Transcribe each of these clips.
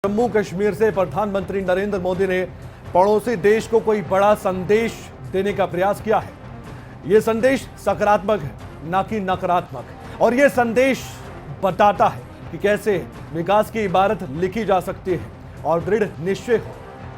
जम्मू कश्मीर से प्रधानमंत्री नरेंद्र मोदी ने पड़ोसी देश को कोई बड़ा संदेश देने का प्रयास किया है। यह संदेश सकारात्मक है, ना कि नकारात्मक। और यह संदेश बताता है कि कैसे विकास की इबारत लिखी जा सकती है और दृढ़ निश्चय हो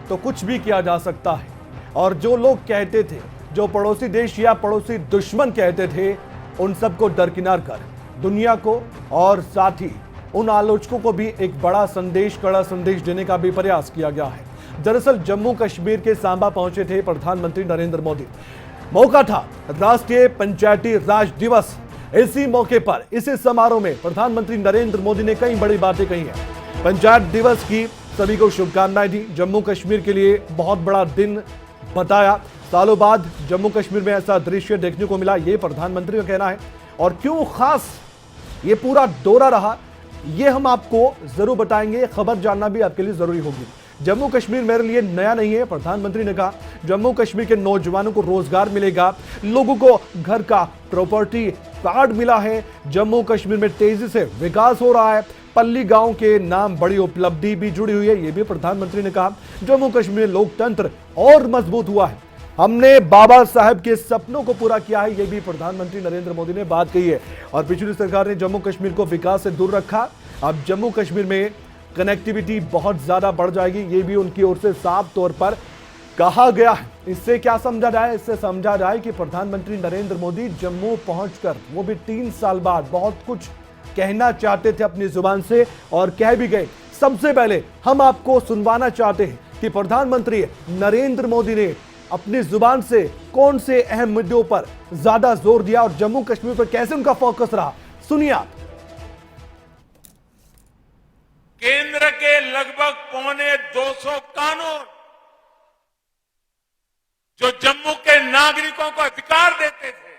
तो कुछ भी किया जा सकता है। और जो लोग कहते थे, जो पड़ोसी देश या पड़ोसी दुश्मन कहते थे, उन सबको दरकिनार कर दुनिया को और साथ ही उन आलोचकों को भी एक बड़ा संदेश, कड़ा संदेश देने का भी प्रयास किया गया है। दरअसल जम्मू कश्मीर के सांबा पहुंचे थे प्रधानमंत्री नरेंद्र मोदी। मौका था राष्ट्रीय पंचायती राज दिवस। इसी मौके पर इसी समारोह में प्रधानमंत्री नरेंद्र मोदी ने कई बड़ी बातें कही हैं। पंचायत दिवस की सभी को शुभकामनाएं दी। जम्मू कश्मीर के लिए बहुत बड़ा दिन बताया। सालों बाद जम्मू कश्मीर में ऐसा दृश्य देखने को मिला, ये प्रधानमंत्री का कहना है। और क्यों खास ये पूरा दौरा रहा, ये हम आपको जरूर बताएंगे। खबर जानना भी आपके लिए जरूरी होगी। जम्मू कश्मीर मेरे लिए नया नहीं है। प्रधानमंत्री ने कहा जम्मू कश्मीर के नौजवानों को रोजगार मिलेगा, लोगों को घर का प्रॉपर्टी कार्ड मिला है। जम्मू कश्मीर में तेजी से विकास हो रहा है। पल्ली गांव के नाम बड़ी उपलब्धि भी जुड़ी हुई है, ये भी प्रधानमंत्री ने कहा। जम्मू कश्मीर में लोकतंत्र और मजबूत हुआ है। हमने बाबा साहब के सपनों को पूरा किया है, यह भी प्रधानमंत्री नरेंद्र मोदी ने बात कही है। और पिछली सरकार ने जम्मू कश्मीर को विकास से दूर रखा। अब जम्मू कश्मीर में कनेक्टिविटी बहुत ज्यादा बढ़ जाएगी, ये भी उनकी ओर से साफ तौर पर कहा गया है। इससे क्या समझा जाए? इससे समझा जाए कि प्रधानमंत्री नरेंद्र मोदी जम्मू पहुंचकर, वो भी 3 साल बाद, बहुत कुछ कहना चाहते थे अपनी जुबान से और कह भी गए। सबसे पहले हम आपको सुनवाना चाहते हैं कि प्रधानमंत्री नरेंद्र मोदी ने अपनी जुबान से कौन से अहम मुद्दों पर ज्यादा जोर दिया और जम्मू कश्मीर पर कैसे उनका फोकस रहा। सुनिए आप। केंद्र के लगभग 250 कानून जो जम्मू के नागरिकों को अधिकार देते थे,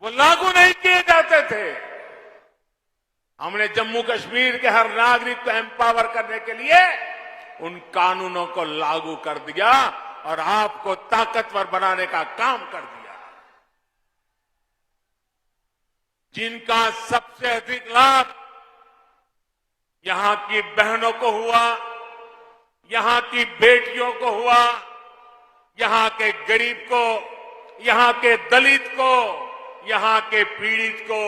वो लागू नहीं किए जाते थे। हमने जम्मू कश्मीर के हर नागरिक को एम्पावर करने के लिए उन कानूनों को लागू कर दिया और आपको ताकतवर बनाने का काम कर दिया। जिनका सबसे अधिक लाभ यहां की बहनों को हुआ, यहां की बेटियों को हुआ, यहां के गरीब को, यहां के दलित को, यहां के पीड़ित को,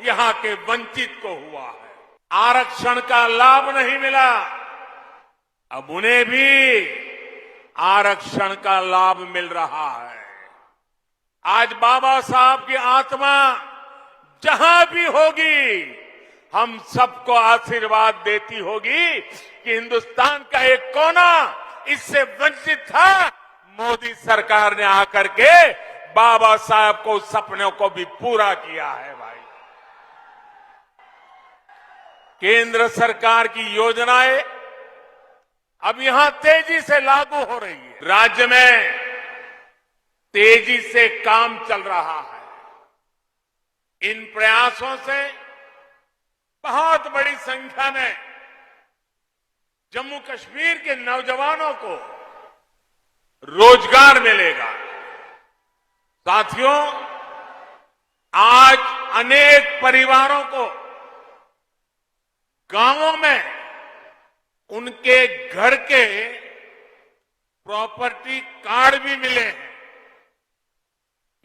यहां के वंचित को हुआ है। आरक्षण का लाभ नहीं मिला, अब उन्हें भी आरक्षण का लाभ मिल रहा है। आज बाबा साहब की आत्मा जहां भी होगी, हम सबको आशीर्वाद देती होगी कि हिंदुस्तान का एक कोना इससे वंचित था। मोदी सरकार ने आकर के बाबा साहब को सपनों को भी पूरा किया है। भाई, केंद्र सरकार की योजनाएं अब यहां तेजी से लागू हो रही है। राज्य में तेजी से काम चल रहा है। इन प्रयासों से बहुत बड़ी संख्या में जम्मू कश्मीर के नौजवानों को रोजगार मिलेगा। साथियों, आज अनेक परिवारों को गांवों में उनके घर के प्रॉपर्टी कार्ड भी मिले हैं।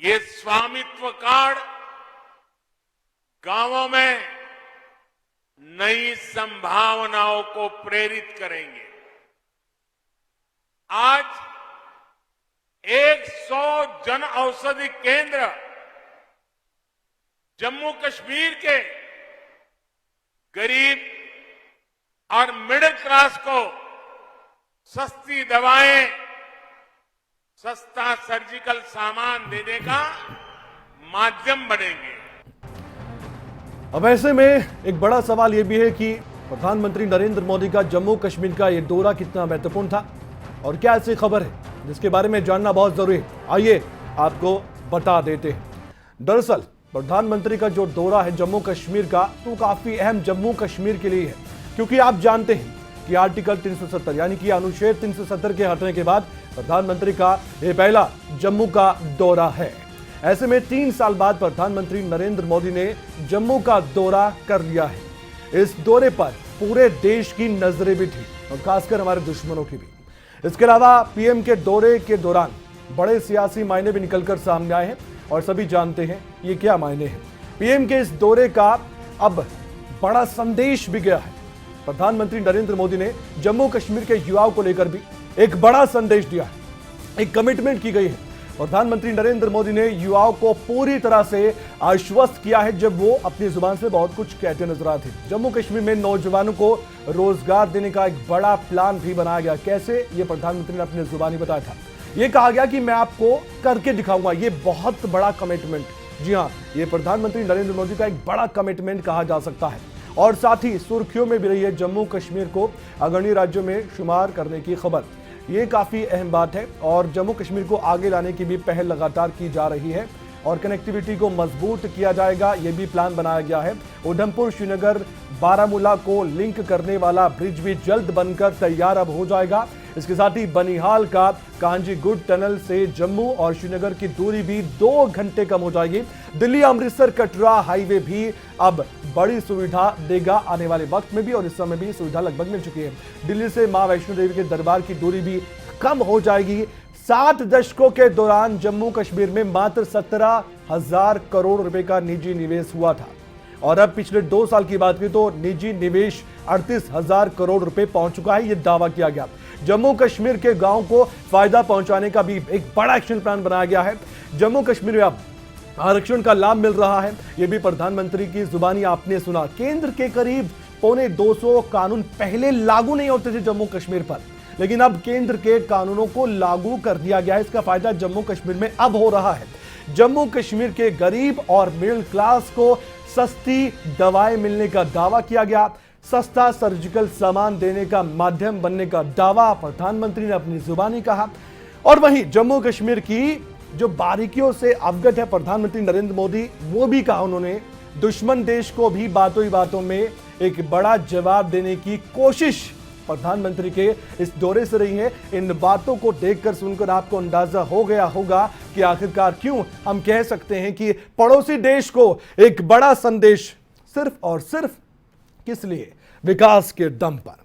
ये स्वामित्व कार्ड गांवों में नई संभावनाओं को प्रेरित करेंगे। आज 100 जन औषधि केंद्र जम्मू कश्मीर के गरीब और मिडिल क्लास को सस्ती दवाएं, सस्ता सर्जिकल सामान देने का माध्यम बनेंगे। अब ऐसे में एक बड़ा सवाल यह भी है कि प्रधानमंत्री नरेंद्र मोदी का जम्मू कश्मीर का यह दौरा कितना महत्वपूर्ण था और क्या ऐसी खबर है जिसके बारे में जानना बहुत जरूरी है। आइए आपको बता देते हैं। दरअसल प्रधानमंत्री का जो दौरा है जम्मू कश्मीर का, तो काफी अहम जम्मू कश्मीर के लिए है, क्योंकि आप जानते हैं कि आर्टिकल 370 यानी कि अनुच्छेद 370 के हटने के बाद प्रधानमंत्री का यह पहला जम्मू का दौरा है। ऐसे में 3 साल बाद प्रधानमंत्री नरेंद्र मोदी ने जम्मू का दौरा कर लिया है। इस दौरे पर पूरे देश की नजरें भी थी और खासकर हमारे दुश्मनों की भी। इसके अलावा पीएम के दौरे के दौरान बड़े सियासी मायने भी निकलकर सामने आए हैं और सभी जानते हैं ये क्या मायने हैं। पीएम के इस दौरे का अब बड़ा संदेश भी गया है। प्रधानमंत्री नरेंद्र मोदी ने जम्मू कश्मीर के युवाओं को लेकर भी एक बड़ा संदेश दिया है, एक कमिटमेंट की गई है। प्रधानमंत्री नरेंद्र मोदी ने युवाओं को पूरी तरह से आश्वस्त किया है जब वो अपनी जुबान से बहुत कुछ कहते नजर आए थे। जम्मू कश्मीर में नौजवानों को रोजगार देने का एक बड़ा प्लान भी बनाया गया। कैसे, ये प्रधानमंत्री ने अपनी जुबानी बताया था। ये कहा गया कि मैं आपको करके दिखाऊंगा। ये बहुत बड़ा कमिटमेंट, जी हाँ, ये प्रधानमंत्री नरेंद्र मोदी का एक बड़ा कमिटमेंट कहा जा सकता है। और साथ ही सुर्खियों में भी रही है जम्मू कश्मीर को अग्रणी राज्यों में शुमार करने की खबर। ये काफी अहम बात है और जम्मू कश्मीर को आगे लाने की भी पहल लगातार की जा रही है और कनेक्टिविटी को मजबूत किया जाएगा, ये भी प्लान बनाया गया है। उधमपुर, श्रीनगर, बारामूला को लिंक करने वाला ब्रिज भी जल्द बनकर तैयार अब हो जाएगा। इसके साथ ही बनिहाल का कांजीगुड टनल से जम्मू और श्रीनगर की दूरी भी 2 घंटे कम हो जाएगी। दिल्ली अमृतसर कटरा हाईवे भी अब बड़ी सुविधा देगा आने वाले वक्त में भी, और इस समय भी सुविधा लगभग मिल चुकी है। दिल्ली से मां वैष्णो देवी के दरबार की दूरी भी कम हो जाएगी। 7 दशकों के दौरान जम्मू कश्मीर में मात्र 17,000 करोड़ रुपए का निजी निवेश हुआ था और अब पिछले 2 साल की बात करें तो निजी निवेश 38,000 करोड़ रुपए पहुंच चुका है, यह दावा किया गया। जम्मू कश्मीर के गांव को फायदा पहुंचाने का भी एक बड़ा एक्शन प्लान बनाया गया है। जम्मू कश्मीर में अब आरक्षण का लाभ मिल रहा है, यह भी प्रधानमंत्री की जुबानी आपने सुना। केंद्र के करीब 250 कानून पहले लागू नहीं होते थे जम्मू कश्मीर पर, लेकिन अब केंद्र के कानूनों को लागू कर दिया गया है। इसका फायदा जम्मू कश्मीर में अब हो रहा है। जम्मू कश्मीर के गरीब और मिडिल क्लास को सस्ती दवाएं मिलने का दावा किया गया। सस्ता सर्जिकल सामान देने का माध्यम बनने का दावा प्रधानमंत्री ने अपनी जुबानी कहा। और वहीं जम्मू कश्मीर की जो बारीकियों से अवगत है प्रधानमंत्री नरेंद्र मोदी, वो भी कहा उन्होंने दुश्मन देश को भी बातों ही बातों में एक बड़ा जवाब देने की कोशिश प्रधानमंत्री के इस दौरे से रही है। इन बातों को देखकर सुनकर आपको अंदाजा हो गया होगा कि आखिरकार क्यों हम कह सकते हैं कि पड़ोसी देश को एक बड़ा संदेश सिर्फ और सिर्फ किस लिए, विकास के दम पर।